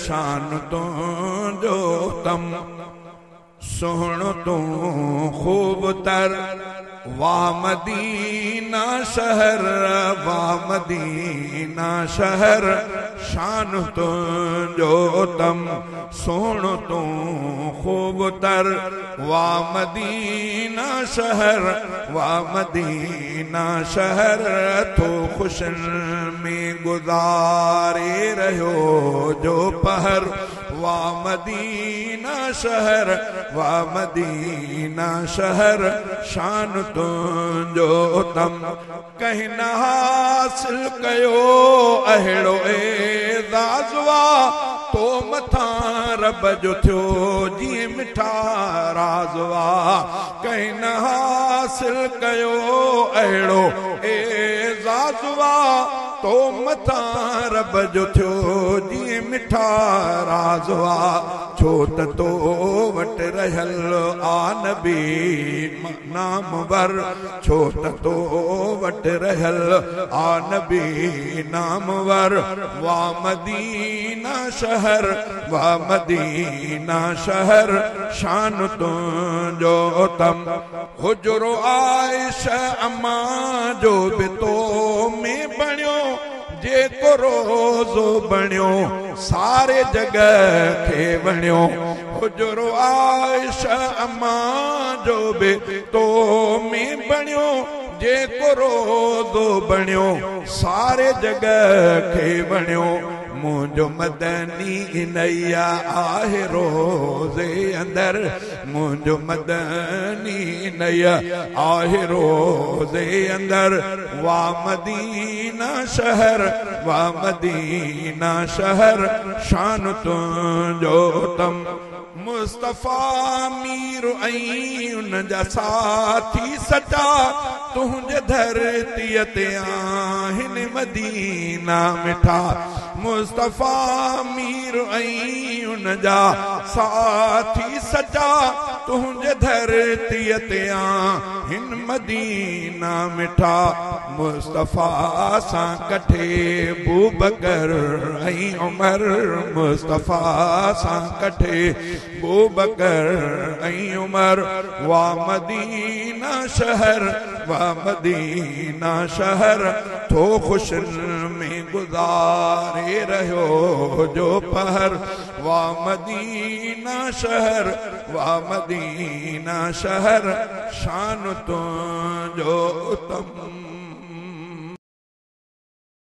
शान तो जो तम सोहण तू खूब तर वाह मदीना शहर वाह मदीना शहर शान तो जो तम सोहण तू खूब तर वाह मदीना शहर वाह मदीना शहर तो खुशन में गुजारे रहो जो पहर वाह मदीना शहर वाह मदीना शहर शान तुंहिंजो तम कहीं न हासिल कयो अहिड़ो एज़ाज़ वाह तो मथां रब जो थियो जीअं मिठा राज़ वाह कहीं न हासिल कयो अहिड़ो एज़ाज़ वाह तो मथां रब जो थियो जीअं मिठा राज़ वाह छो त तो वट रहल आ नबी नाम वर छो त तो वट रहल आ नबी नाम वर वाह मदीना शहर वाह मदीना शहर शान तुंहिंजो तम हुजरो आयशा अम्मा जो बि तो में बणियो जेको रोज़ो बणियो सारे जगह खे वणियो हुजरो आयशा अम्मा जो बि तो में बणियो जेको रोज़ो बणियो सारे जगह खे वणियो मुंहिंजो मदनी नैया आहे रोज़े अंदर मुंहिंजो मदनी नैया आहे रोज़े अंदर वाह मदीना शहर वाह मदीना शहर शान तुंहिंजो तम मुस्तफ़ा मीर ऐं उन जा साथी सचा तुंहिंजे धरतीअ ते आहिनि मदीना मिठा मुस्तफ़ा मीर ऐं उन जा साथी सचा तुंहिंजे धरतीअ ते आहिनि मदीना मिठा मुस्तफ़ा सां कठे बूबकर ऐं उमर मुस्तफ़ा सां कठे बूबकर ऐं उमर वाह मदीना शहर वाह मदीना शहर थो खुशन में गुजारे रहो जो पहर वाह मदीना शहर वाह मदीना शहर शान तुंहिंजो तम